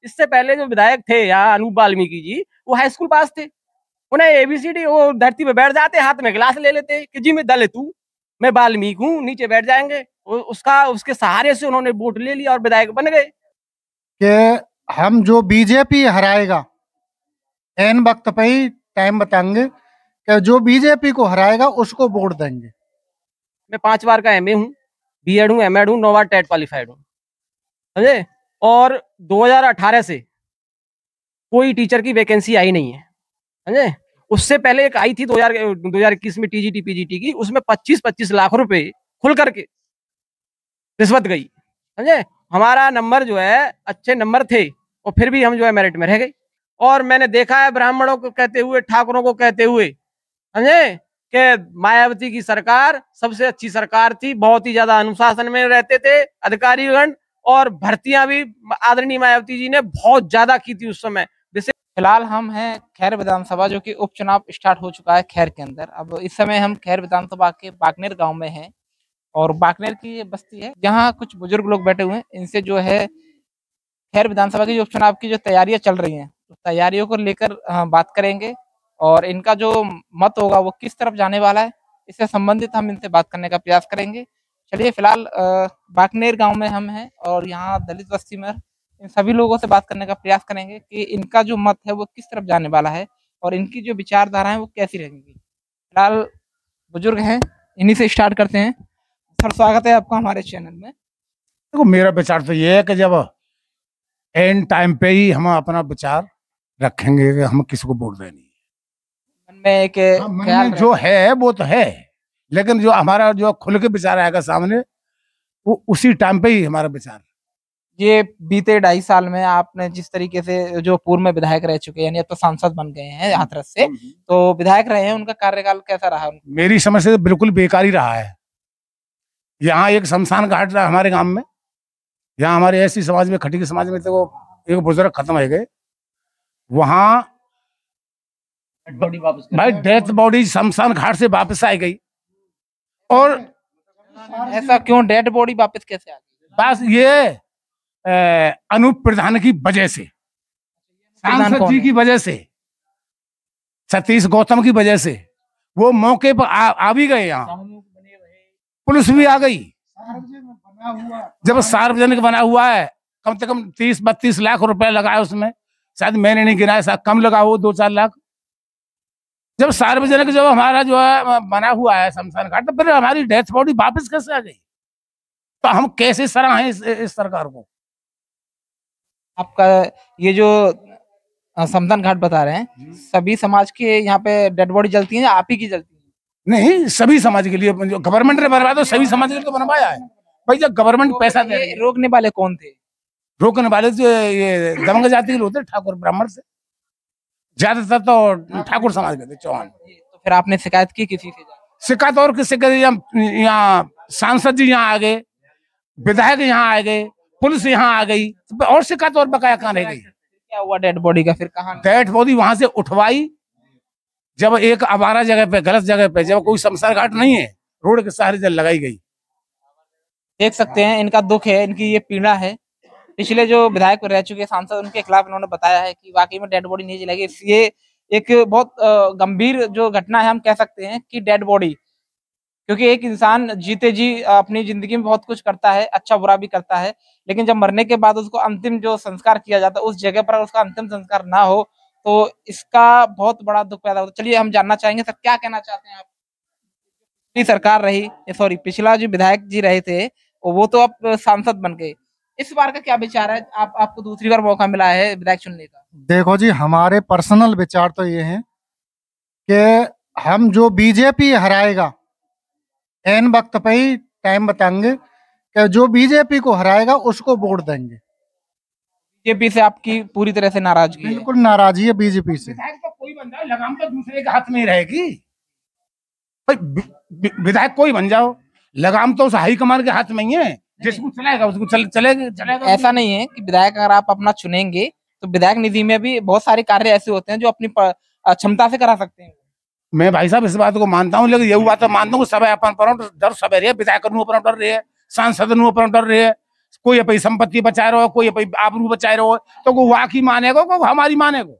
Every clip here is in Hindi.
इससे पहले जो विधायक थे यहाँ अनूप वाल्मीकि जी, वो हाई स्कूल पास थे। उन्हें एबीसीडी वो धरती पे बैठ जाते, हाथ में गिलास ले लेते कि जी मैं दलित हूँ, मैं वाल्मीकि हूँ, नीचे बैठ जाएंगे। उसके सहारे से उन्होंने वोट ले लिया और विधायक बन गए। कि हम जो बीजेपी हराएगा, एन वक्त पे ही टाइम बताएंगे कि जो बीजेपी को हराएगा उसको वोट देंगे। मैं 5 बार का एमए हूँ, बीएड हूँ, एमएड हूँ, 9 बार टेट क्वालिफाइड हूँ, समझे। और 2018 से कोई टीचर की वैकेंसी आई नहीं है, समझे। उससे पहले एक आई थी 2021 में टीजीटी पीजीटी की, उसमें 25-25 लाख रुपए खुल करके रिश्वत गई, समझे। हमारा नंबर जो है अच्छे नंबर थे और फिर भी हम जो है मेरिट में रह गए। और मैंने देखा है ब्राह्मणों को कहते हुए, ठाकुरों को कहते हुए, समझे, कि मायावती की सरकार सबसे अच्छी सरकार थी, बहुत ही ज्यादा अनुशासन में रहते थे अधिकारीगण, और भर्तियां भी आदरणीय मायावती जी ने बहुत ज्यादा की थी उस समय। फिलहाल हम हैं खैर विधानसभा, जो कि उपचुनाव स्टार्ट हो चुका है खैर के अंदर। अब इस समय हम खैर विधानसभा के बाकनेर गांव में हैं और बाकनेर की ये बस्ती है जहां कुछ बुजुर्ग लोग बैठे हुए हैं। इनसे जो है खैर विधानसभा की जो उपचुनाव की जो तैयारियां चल रही हैं, तो तैयारियों को लेकर बात करेंगे और इनका जो मत होगा वो किस तरफ जाने वाला है, इससे संबंधित हम इनसे बात करने का प्रयास करेंगे। चलिए, फिलहाल बाकनेर गाँव में हम हैं और यहाँ दलित बस्ती में इन सभी लोगों से बात करने का प्रयास करेंगे कि इनका जो मत है वो किस तरफ जाने वाला है और इनकी जो विचारधारा है वो कैसी रहेंगी। फिलहाल बुजुर्ग हैं, इन्हीं से स्टार्ट करते हैं। सर, स्वागत है आपका हमारे चैनल में। देखो, मेरा विचार तो ये है कि जब एंड टाइम पे ही हम अपना विचार रखेंगे कि हम किसी को वोट देनी है। मन में एक ख्याल जो है वो तो है, लेकिन जो हमारा जो खुल के विचार आएगा सामने, वो उसी टाइम पे ही हमारा विचार। ये बीते 2.5 साल में आपने जिस तरीके से जो पूर्व में विधायक रह चुके हैं, यानी अब तो सांसद बन गए हैं हाथरस से, तो विधायक रहे हैं, उनका कार्यकाल कैसा रहा? मेरी समझ से बिल्कुल बेकार ही रहा है। यहाँ एक शमशान घाट रहा हमारे गांव में, यहाँ हमारे ऐसी समाज में, खटी के समाज में, तो एक बुजुर्ग खत्म हो गए, वहां भाई डेथ बॉडी शमशान घाट से वापस आ गई। और ऐसा क्यों डेड बॉडी वापस कैसे आ गई? बस ये अनूप प्रधान की वजह से, सांसद जी की वजह से, सतीश गौतम की वजह से वो मौके पर आ भी गए। यहाँ पुलिस भी आ गई। जब सार्वजनिक बना हुआ है, कम से कम 30-32 लाख रुपए लगाए उसमें, शायद मैंने नहीं गिनाया, शायद कम लगा हो, 2-4 लाख। जब सार्वजनिक जब हमारा जो है बना हुआ है शमशान घाट, तो फिर हमारी डेथ बॉडी वापस कैसे आ गई? तो हम कैसे सराहें इस सरकार को? आपका ये जो शमशान घाट बता रहे हैं, सभी समाज के यहाँ पे डेड बॉडी जलती है या आप ही की जलती है? नहीं, सभी समाज के लिए। जो गवर्नमेंट ने बनवाया तो सभी समाज के लिए तो बनवाया है भाई। जब गवर्नमेंट पैसा दे रही है। रोकने वाले कौन थे? रोकने वाले जो ये दबंग जाति के लोग थे, ठाकुर ब्राह्मण से, ज्यादातर तो ठाकुर समाज के थे, चौहान। तो फिर आपने शिकायत की किसी से? शिकायत और किससे करी? यहाँ सांसद जी यहाँ आ गए, विधायक यहाँ आ गए, पुलिस यहाँ आ गई, तो और शिकायत और बकाया कहाँ रह गई? क्या हुआ डेड बॉडी का फिर? कहाँ डेड बॉडी वहां से उठवाई, जब एक आवारा जगह पे, गलत जगह पे, जब कोई शमशान घाट नहीं है, रोड के सहारे जल लगाई गई। देख सकते हैं इनका दुख है, इनकी ये पीड़ा है। पिछले जो विधायक रह चुके सांसद, उनके खिलाफ इन्होंने बताया है कि वाकई में डेड बॉडी नहीं जलेगी। ये एक बहुत गंभीर जो घटना है, हम कह सकते हैं कि डेड बॉडी, क्योंकि एक इंसान जीते जी अपनी जिंदगी में बहुत कुछ करता है, अच्छा बुरा भी करता है, लेकिन जब मरने के बाद उसको अंतिम जो संस्कार किया जाता है, उस जगह पर उसका अंतिम संस्कार ना हो, तो इसका बहुत बड़ा दुख पैदा होता है। चलिए, हम जानना चाहेंगे सर, क्या कहना चाहते हैं आप? पिछली सरकार रही, सॉरी, पिछला जो विधायक जी रहे थे वो तो अब सांसद बन गए, इस बार का क्या विचार है? आपको दूसरी बार मौका मिला है विधायक चुनने का। देखो जी, हमारे पर्सनल विचार तो ये हैं कि हम जो बीजेपी हराएगा, एन वक्त पे ही टाइम बताएंगे कि जो बीजेपी को हराएगा उसको वोट देंगे। बीजेपी से आपकी पूरी तरह से नाराजगी? बिल्कुल नाराजगी है बीजेपी से। विधायक तो कोई बन जाए, लगाम तो दूसरे के हाथ में ही रहेगी भाई। विधायक कोई बन जाओ, लगाम तो उस हाईकमान के हाथ में ही है, जिसको चलाएगा उसको चलेगा। ऐसा नहीं है कि विधायक अगर आप अपना चुनेंगे तो विधायक निधि में भी बहुत सारे कार्य ऐसे होते हैं जो अपनी क्षमता से करा सकते हैं। मैं भाई साहब इस बात को मानता हूँ, लेकिन यही बात मानता हूँ, सब अपन पर डर सब रहे, विधायक अपना डर रहे, सांसद अपना डर रहे, कोई अपनी संपत्ति बचाए रहो, कोई अपनी आबरू बचाए रहो, तो वो वहाँ की मानेगो, को हमारी मानेगो?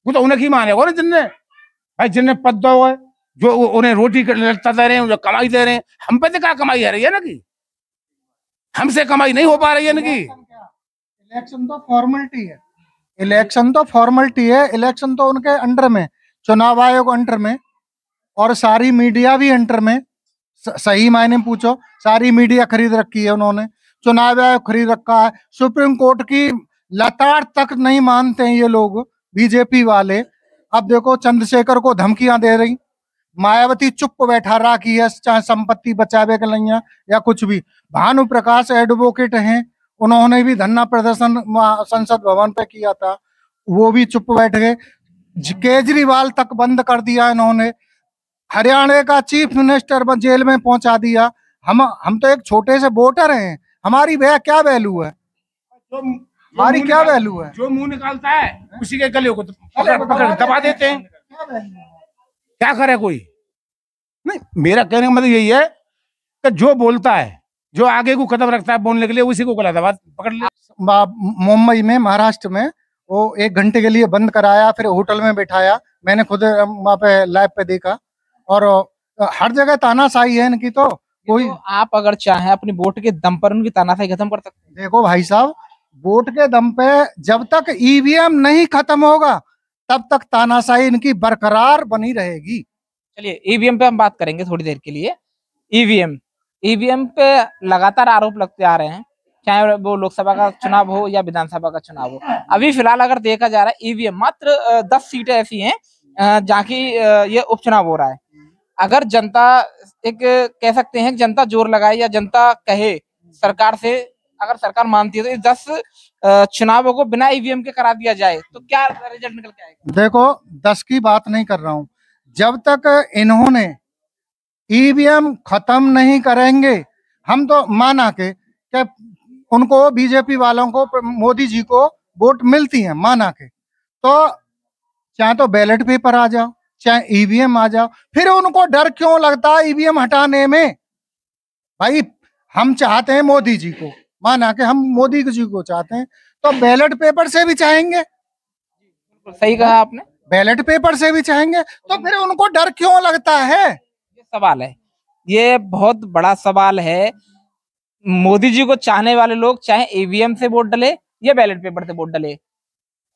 वो तो उन्हें की मानेगो ना, जिनने भाई जिनने पद दो है, जो उन्हें रोटी लड़ता दे रहे हैं, जो कमाई दे रहे हैं। हम पे तो क्या कमाई आ रही है ना, कि हमसे कमाई नहीं हो पा रही है ना। कि इलेक्शन तो फॉर्मेलिटी है, इलेक्शन तो फॉर्मेलिटी है, इलेक्शन तो उनके अंडर में, चुनाव आयोग अंडर में, और सारी मीडिया भी अंडर में। सही मायने में पूछो, सारी मीडिया खरीद रखी है उन्होंने, चुनाव आयोग खरीद रखा है, सुप्रीम कोर्ट की लताड़ तक नहीं मानते हैं ये लोग बीजेपी वाले। अब देखो चंद्रशेखर को धमकियां दे रही, मायावती चुप बैठा रहा की है, चाहे संपत्ति बचावे के लिए या कुछ भी। भानु प्रकाश एडवोकेट हैं, उन्होंने भी धरना प्रदर्शन संसद भवन पे किया था, वो भी चुप बैठ गए। केजरीवाल तक बंद कर दिया इन्होंने, हरियाणा का चीफ मिनिस्टर जेल में पहुंचा दिया। हम तो एक छोटे से वोटर हैं, हमारी वह क्या वैल्यू है, हमारी क्या वैल्यू है? जो मुंह निकालता है उसी के गले को पकड़ दबा देते हैं। क्या करे कोई? नहीं, मेरा कहने का मतलब यही है कि जो बोलता है, जो आगे को कदम रखता है बोलने के लिए, उसी को गला दबा पकड़ ले। मुंबई में, महाराष्ट्र में वो 1 घंटे के लिए बंद कराया, फिर होटल में बैठाया, मैंने खुद वहाँ पे लाइव पे देखा। और हर जगह तानाशाही है इनकी। तो कोई तो आप अगर चाहें अपनी वोट के दम पर उनकी तानाशाही खत्म कर सकते हैं। देखो भाई साहब, वोट के दम पे जब तक ईवीएम नहीं खत्म होगा तब तक तानाशाही इनकी बरकरार बनी रहेगी। चलिए ईवीएम पे हम बात करेंगे थोड़ी देर के लिए। ईवीएम पे लगातार आरोप लगते आ रहे हैं, चाहे वो लोकसभा का चुनाव हो या विधानसभा का चुनाव हो। अभी फिलहाल अगर देखा जा रहा है, ईवीएम मात्र 10 सीटें ऐसी हैं जहाँ की ये उपचुनाव हो रहा है। अगर जनता एक कह सकते हैं कि जनता जोर लगाए या जनता कहे सरकार से, अगर सरकार मानती है तो इस 10 चुनावों को बिना ईवीएम के करा दिया जाए तो क्या रिजल्ट निकल के आएगा? देखो 10 की बात नहीं कर रहा हूं, जब तक इन्होंने ईवीएम खत्म नहीं करेंगे, हम तो माना के उनको, बीजेपी वालों को, मोदी जी को वोट मिलती है माना के, तो चाहे तो बैलेट पेपर आ जाओ, चाहे ईवीएम आ जाओ, फिर उनको डर क्यों लगता है ईवीएम हटाने में? भाई हम चाहते हैं मोदी जी को, माना के हम मोदी जी को चाहते हैं, तो बैलेट पेपर से भी चाहेंगे। सही कहा आपने, बैलेट पेपर से भी चाहेंगे, तो फिर उनको डर क्यों लगता है? ये सवाल है, ये बहुत बड़ा सवाल है। मोदी जी को चाहने वाले लोग चाहे ईवीएम से वोट डाले या बैलेट पेपर से वोट डाले,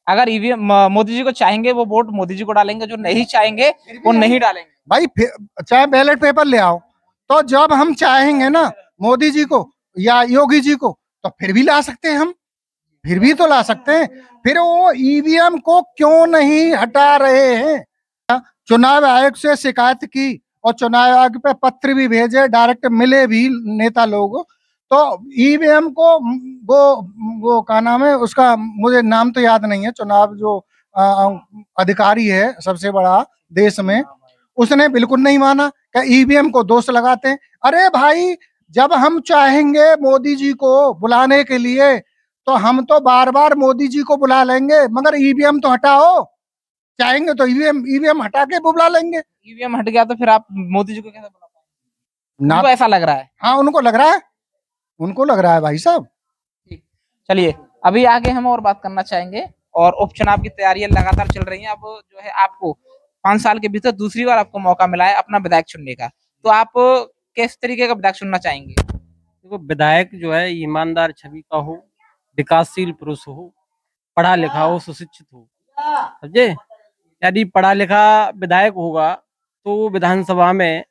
अगर ईवीएम मोदी जी को चाहेंगे वो वोट मोदी जी को डालेंगे, जो नहीं चाहेंगे वो नहीं डालेंगे। भाई चाहे बैलेट पेपर ले आओ, तो जब हम चाहेंगे ना मोदी जी को या योगी जी को, तो फिर भी ला सकते हैं, हम फिर भी तो ला सकते हैं। फिर वो ईवीएम को क्यों नहीं हटा रहे हैं? चुनाव आयोग से शिकायत की और चुनाव आयोग पे पत्र भी भेजे, डायरेक्ट मिले भी नेता लोग, तो ईवीएम को वो क्या नाम है उसका, मुझे नाम तो याद नहीं है, चुनाव जो अधिकारी है सबसे बड़ा देश में, उसने बिल्कुल नहीं माना कि ईवीएम को दोष लगाते हैं। अरे भाई, जब हम चाहेंगे मोदी जी को बुलाने के लिए तो हम तो बार बार मोदी जी को बुला लेंगे, मगर ईवीएम तो हटाओ। चाहेंगे तो ईवीएम हटा के बुला लेंगे। ईवीएम हट गया तो फिर आप मोदी जी को कैसे बुला पाएंगे? ना, उनको ऐसा लग रहा है। हाँ, उनको लग रहा है, उनको लग रहा है भाई साहब। चलिए अभी आगे हम और बात करना चाहेंगे, और उपचुनाव की तैयारियां लगातार चल रही हैं। अब जो है आपको 5 साल के भीतर दूसरी बार आपको मौका मिला है अपना विधायक चुनने का, तो आप किस तरीके का विधायक चुनना चाहेंगे? देखो, विधायक जो है ईमानदार छवि का हो, विकासशील पुरुष हो, पढ़ा लिखा हो, सुशिक्षित हो, समझे। यदि पढ़ा लिखा विधायक होगा तो वो विधानसभा में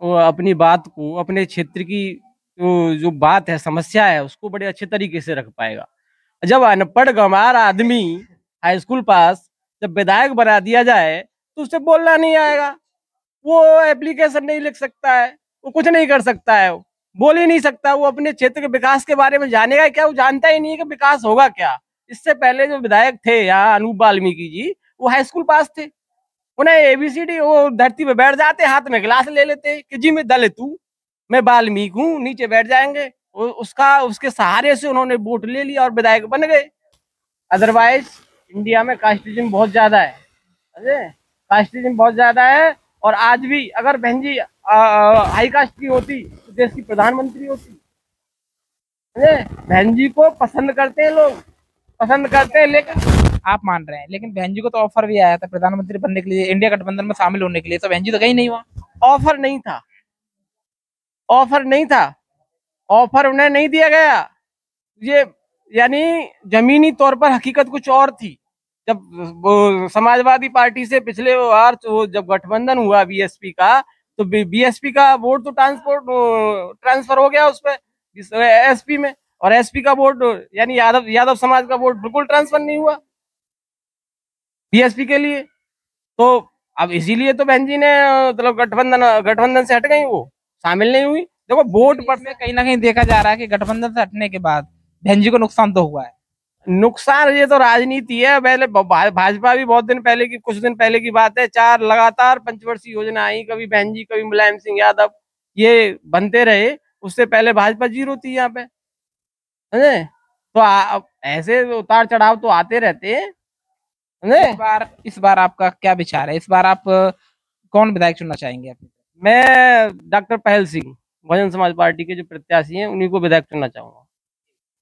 वो अपनी बात को, अपने क्षेत्र की जो बात है, समस्या है, उसको बड़े अच्छे तरीके से रख पाएगा। जब अनपढ़ गंवार आदमी, हाई स्कूल पास, जब विधायक बना दिया जाए तो उससे बोलना नहीं आएगा, वो एप्लीकेशन नहीं लिख सकता है, वो कुछ नहीं कर सकता है, वो बोल ही नहीं सकता, वो अपने क्षेत्र के विकास के बारे में जानेगा क्या? वो जानता ही नहीं है कि विकास होगा क्या। इससे पहले जो विधायक थे यहाँ, अनूप वाल्मीकि जी, वो हाई स्कूल पास थे, उन्हें एबीसीडी वो धरती पे बैठ जाते, हाथ में गिलास ले लेते कि जी मैं दलित हूँ, मैं वाल्मीकि हूँ, नीचे बैठ जाएंगे। उसके सहारे से उन्होंने वोट ले लिया और विधायक बन गए। अदरवाइज इंडिया में कास्टिज्म बहुत ज्यादा है, कास्टिज्म बहुत ज्यादा है। और आज भी अगर बहन जी हाई कास्ट की होती तो देश की प्रधानमंत्री होती। बहन जी को पसंद करते हैं लोग, पसंद करते हैं, लेकिन आप मान रहे हैं, लेकिन बहन जी को तो ऑफर भी आया था प्रधानमंत्री बनने के लिए, इंडिया गठबंधन में शामिल होने के लिए, तो बहन जी तो गई नहीं वहाँ। ऑफर नहीं था, ऑफर नहीं था, ऑफर उन्हें नहीं दिया गया। ये यानी जमीनी तौर पर हकीकत कुछ और थी। जब वो समाजवादी पार्टी से पिछले बार तो जब गठबंधन हुआ बीएसपी का, तो बीएसपी का वोट तो ट्रांसफर हो गया उस पर एसपी में, और एसपी का वोट यानी यादव समाज का वोट बिल्कुल ट्रांसफर नहीं हुआ बीएसपी के लिए। तो अब इसीलिए तो बहन जी ने मतलब गठबंधन से हट गई, वो शामिल नहीं हुई। देखो वोट पर में कहीं ना कहीं देखा जा रहा है कि गठबंधन से हटने के बाद बहन जी को नुकसान तो हुआ है। नुकसान, ये तो राजनीति है। पहले भाजपा भी बहुत दिन पहले की, कुछ दिन पहले की बात है, 4 लगातार पंचवर्षीय योजना आई, कभी बहन जी कभी मुलायम सिंह यादव, ये बनते रहे। उससे पहले भाजपा 0 थी यहाँ पे, समझे? तो ऐसे उतार चढ़ाव तो आते रहते हैं। इस बार आपका क्या विचार है? इस बार आप कौन विधायक चुनना चाहेंगे? मैं डॉक्टर पहल सिंह, बहुजन समाज पार्टी के जो प्रत्याशी हैं, उन्हीं को विधायक चुनना चाहूंगा।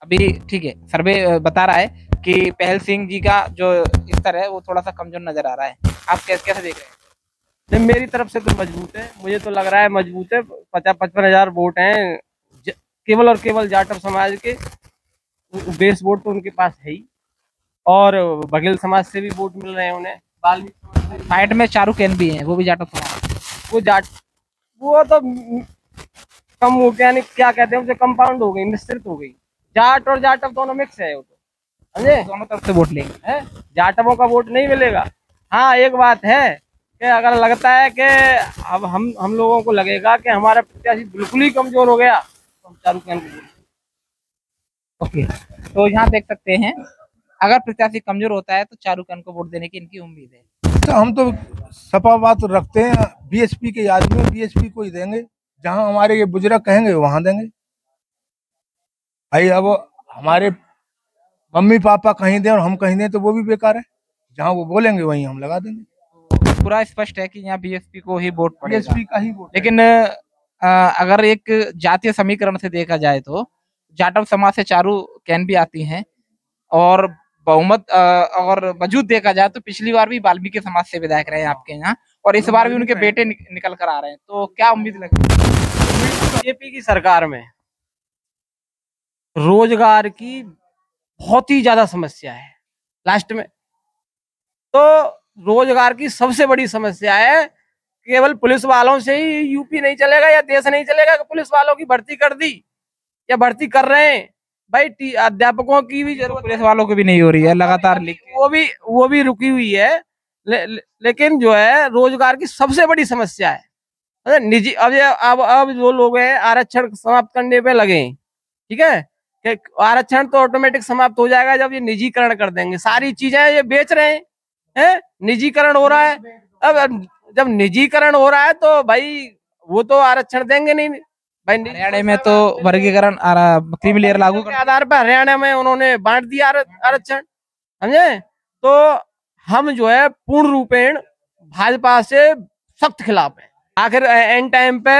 अभी ठीक है, सर्वे बता रहा है कि पहल सिंह जी का जो स्तर है वो थोड़ा सा कमजोर नजर आ रहा है, आप कैसे देख रहे हैं? मेरी तरफ से तो मजबूत है, मुझे तो लग रहा है मजबूत है। 50-55 हजार वोट हैं केवल और केवल जाटव समाज के, बेस वोट तो उनके पास है ही, और बघेल समाज से भी वोट मिल रहे हैं उन्हें। साइड में चारू कैन भी है, वो भी जाटव समाज, वो तो कम हो गया, नहीं क्या कहते हैं उसे, कंपाउंड हो गई, मिश्रित हो गई। जाट और जाटव दोनों मिक्स है, वो तो समझे, दोनों तरफ से वोट लेंगे है, जाटवों का वोट नहीं मिलेगा। हाँ एक बात है कि अगर लगता है कि अब हम लोगों को लगेगा कि हमारा प्रत्याशी बिल्कुल ही कमजोर हो गया, तो हम चारू कैन को। ओके, तो यहाँ देख सकते हैं अगर प्रत्याशी कमजोर होता है तो चारू कैन को वोट देने की इनकी उम्मीद है। तो हम तो सपा बात रखते हैं, बीएसपी के याद में बीएसपी को ही देंगे, जहां हमारे ये बुजुर्ग कहेंगे वहां देंगे भाई। अब हमारे मम्मी पापा कहीं दें और हम कहीं दें तो वो भी बेकार है, जहां वो बोलेंगे वहीं हम लगा देंगे। पूरा स्पष्ट है कि यहाँ बीएसपी को ही वोट पड़ेगा, बीएसपी का ही वोट। लेकिन अगर एक जातीय समीकरण से देखा जाए तो जाटव समाज से चारू कैन भी आती हैं, और बहुमत अगर वजूद देखा जाए तो पिछली बार भी वाल्मीकि समाज से विधायक रहे हैं आपके यहाँ, और इस बार भी उनके बेटे निकल कर आ रहे हैं, तो क्या उम्मीद लगती है? बीजेपी की सरकार में रोजगार की बहुत ही ज्यादा समस्या है लास्ट में। तो रोजगार की सबसे बड़ी समस्या है, केवल पुलिस वालों से ही यूपी नहीं चलेगा या देश नहीं चलेगा कि पुलिस वालों की भर्ती कर दी या भर्ती कर रहे हैं। भाई अध्यापकों की भी जरूरत, पुलिस वालों की भी नहीं हो रही है लगातार, वो भी रुकी हुई है। लेकिन जो है रोजगार की सबसे बड़ी समस्या है निजी। अब जो लोग हैं आरक्षण समाप्त करने पे लगे हैं, ठीक है, कि आरक्षण तो ऑटोमेटिक समाप्त हो जाएगा जब ये निजीकरण कर देंगे। सारी चीजें ये बेच रहे हैं, निजीकरण हो रहा है। अब जब निजीकरण हो रहा है तो भाई वो तो आरक्षण देंगे नहीं भाई। हरियाणा में तो वर्गीकरण क्रीमी लेयर लागू के आधार पर हरियाणा में उन्होंने बांट दिया आरक्षण, समझे। तो हम जो है पूर्ण रूपेण भाजपा से सख्त खिलाफ है। आखिर एंड टाइम पे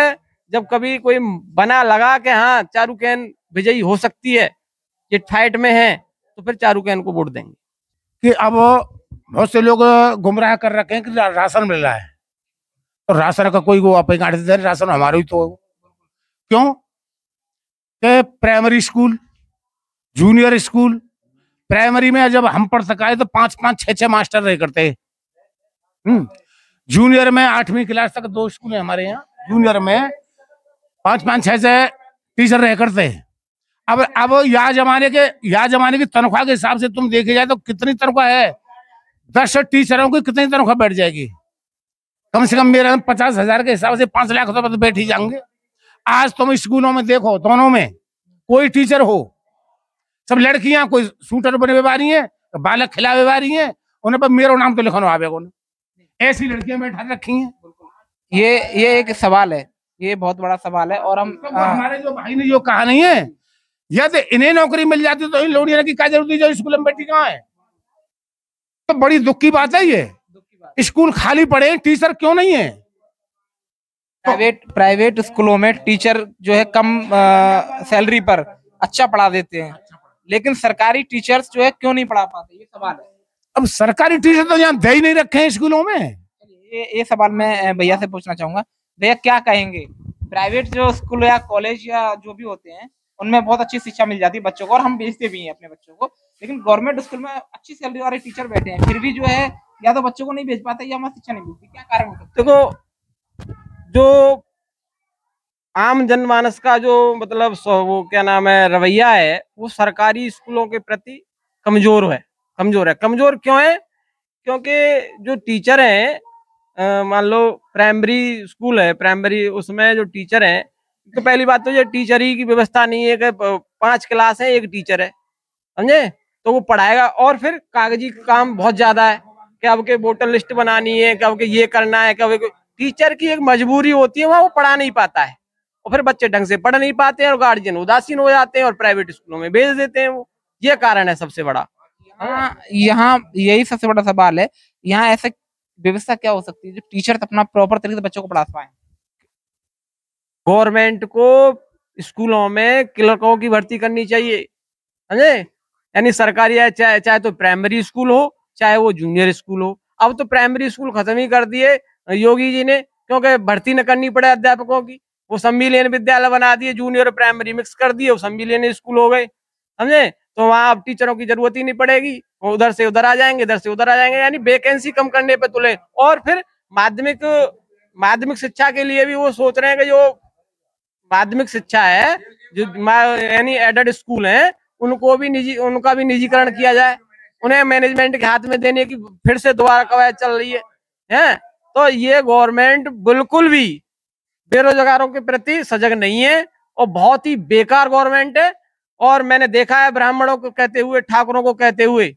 जब कभी कोई बना लगा कि हाँ चारू कैन विजयी हो सकती है, ये फाइट में है, तो फिर चारू कैन को वोट देंगे। कि अब बहुत से लोग गुमराह कर रखे हैं कि राशन मिल रहा है, तो राशन का कोई वो आप राशन हमारे ही तो क्यों कि primary school, junior school, primary में जब हम पढ़ सकाए तो 5-5, 6-6 मास्टर रहे करते। जूनियर में 8वीं क्लास तक 2 स्कूल है हमारे यहाँ, जूनियर में 5-5, 6-6 टीचर रह करते। अब या जमाने की तनख्वाह के हिसाब से तुम देखे जाए तो कितनी तनख्वाह है, 10 टीचरों की कितनी तनख्वाह बैठ जाएगी? कम से कम मेरे 50,000 के हिसाब से 5 लाख रुपए तो बैठ ही जाएंगे। आज तुम स्कूलों में देखो, दोनों में कोई टीचर हो, सब लड़कियां, कोई शूटर बने हुए बारी है, बालक खिलावे हुए बारी है, उन्हें पर मेरा नाम तो लिखना आवेगा, ऐसी लड़कियां बैठा रखी हैं। ये एक सवाल है, ये बहुत बड़ा सवाल है। और हम हमारे जो भाई ने जो कहा नहीं है, यदि इन्हें नौकरी मिल जाती तो इन लोडिया की क्या जरूरत है जो स्कूल में बैठी कहाँ है? तो बड़ी दुख की बात है ये, स्कूल खाली पड़े, टीचर क्यों नहीं है? प्राइवेट स्कूलों में टीचर जो है कम सैलरी पर अच्छा पढ़ा देते हैं, लेकिन सरकारी टीचर्स जो है क्यों नहीं पढ़ा पाते, ये सवाल है। अब सरकारी टीचर तो यहाँ दे ही नहीं रखे हैं स्कूलों में। ये सवाल मैं भैया से पूछना चाहूंगा, भैया क्या कहेंगे, प्राइवेट जो स्कूल या कॉलेज या जो भी होते हैं उनमें बहुत अच्छी शिक्षा मिल जाती है बच्चों को, और हम भेजते भी हैं अपने बच्चों को, लेकिन गवर्नमेंट स्कूल में अच्छी सैलरी वाले टीचर बैठे हैं, फिर भी जो है या तो बच्चों को नहीं भेज पाते या हमें शिक्षा नहीं मिलती, क्या कारण हो सकता है? देखो, जो आम जनमानस का जो मतलब वो क्या नाम है रवैया है, वो सरकारी स्कूलों के प्रति कमजोर है। कमजोर क्यों है? क्योंकि जो टीचर हैं, मान लो प्राइमरी स्कूल है, प्राइमरी उसमें जो टीचर हैं, तो पहली बात तो ये टीचर ही की व्यवस्था नहीं है कि 5 क्लास है, एक टीचर है, समझे? तो वो पढ़ाएगा, और फिर कागजी काम बहुत ज्यादा है कि अब के वोटर लिस्ट बनानी है, कब के ये करना है, कब टीचर की एक मजबूरी होती है, वहाँ वो पढ़ा नहीं पाता है, और फिर बच्चे ढंग से पढ़ नहीं पाते हैं और गार्जियन उदासीन हो जाते हैं और प्राइवेट स्कूलों में भेज देते हैं। वो ये कारण है सबसे बड़ा। यहाँ यही सबसे बड़ा सवाल है, यहाँ ऐसे व्यवस्था क्या हो सकती है जो टीचर अपना प्रॉपर तरीके से बच्चों को पढ़ा पाए? गवर्नमेंट को स्कूलों में क्लर्कों की भर्ती करनी चाहिए, समझे? यानी सरकारी है, चाहे तो प्राइमरी स्कूल हो, चाहे वो जूनियर स्कूल हो। अब तो प्राइमरी स्कूल खत्म ही कर दिए योगी जी ने, क्योंकि भर्ती न करनी पड़े अध्यापकों की, वो सम्मिलियन विद्यालय बना दिए, जूनियर और प्राइमरी मिक्स कर दिए, वो सम्मिलियन स्कूल हो गए, समझे? तो वहां अब टीचरों की जरूरत ही नहीं पड़ेगी, वो उधर से उधर आ जाएंगे, इधर से उधर आ जाएंगे, यानी वैकेंसी कम करने पे तुले। और फिर माध्यमिक शिक्षा के लिए भी वो सोच रहे हैं कि जो माध्यमिक शिक्षा है, जो यानी एडेड स्कूल हैं, उनका भी निजीकरण किया जाए, उन्हें मैनेजमेंट के हाथ में देने की फिर से दोबारा कवायद चल रही है। तो ये गवर्नमेंट बिल्कुल भी बेरोजगारों के प्रति सजग नहीं है और बहुत ही बेकार गवर्नमेंट है। और मैंने देखा है ब्राह्मणों को कहते हुए, ठाकुरों को कहते हुए,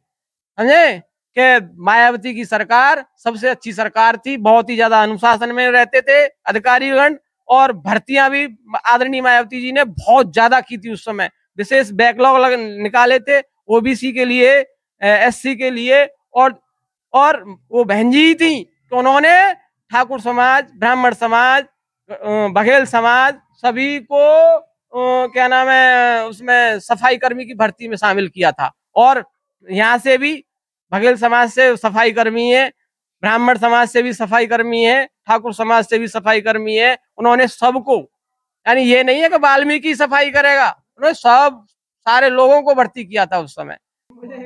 समझे, कि मायावती की सरकार सबसे अच्छी सरकार थी, बहुत ही ज्यादा अनुशासन में रहते थे अधिकारीगण, और भर्तियां भी आदरणीय मायावती जी ने बहुत ज्यादा की थी उस समय, विशेष बैकलॉग निकाले थे ओबीसी के लिए, एससी के लिए, और वो बहन जी थी कि उन्होंने ठाकुर समाज, ब्राह्मण समाज, बघेल समाज सभी को क्या नाम है उसमें सफाई कर्मी की भर्ती में शामिल किया था। और यहाँ से भी बघेल समाज से सफाई कर्मी है, ब्राह्मण समाज से भी सफाई कर्मी है, ठाकुर समाज से भी सफाई कर्मी है। उन्होंने सबको, यानी ये नहीं है कि वाल्मीकि सफाई करेगा, उन्होंने सब सारे लोगों को भर्ती किया था उस समय।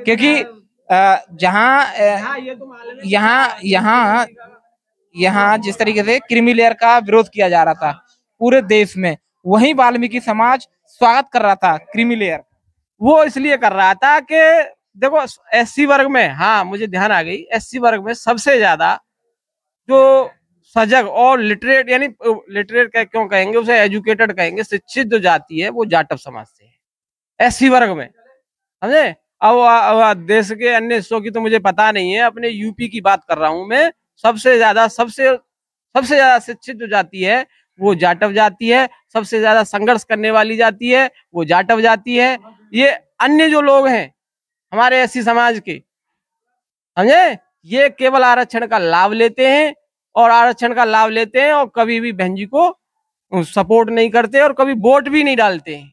क्योंकि यहाँ जिस तरीके से क्रीमी लेयर का विरोध किया जा रहा था पूरे देश में, वही वाल्मीकि समाज स्वागत कर रहा था क्रीमी लेयर। वो इसलिए कर रहा था कि देखो एससी वर्ग में, हाँ मुझे ध्यान आ गई, एससी वर्ग में सबसे ज्यादा जो सजग और लिटरेट, यानी लिटरेट क्यों कहेंगे उसे, एजुकेटेड कहेंगे, शिक्षित जो जाति है वो जाटव समाज से है एससी वर्ग में, समझे? अब देश के अन्य हिस्सों की तो मुझे पता नहीं है, अपने यूपी की बात कर रहा हूं मैं। सबसे ज्यादा शिक्षित जो जाति है वो जाटव जाति है, सबसे ज्यादा संघर्ष करने वाली जाति है वो जाटव जाति है। ये अन्य जो लोग हैं हमारे एससी समाज के, समझे, ये केवल आरक्षण का लाभ लेते हैं और कभी भी बहन जी को सपोर्ट नहीं करते और कभी वोट भी नहीं डालते हैं।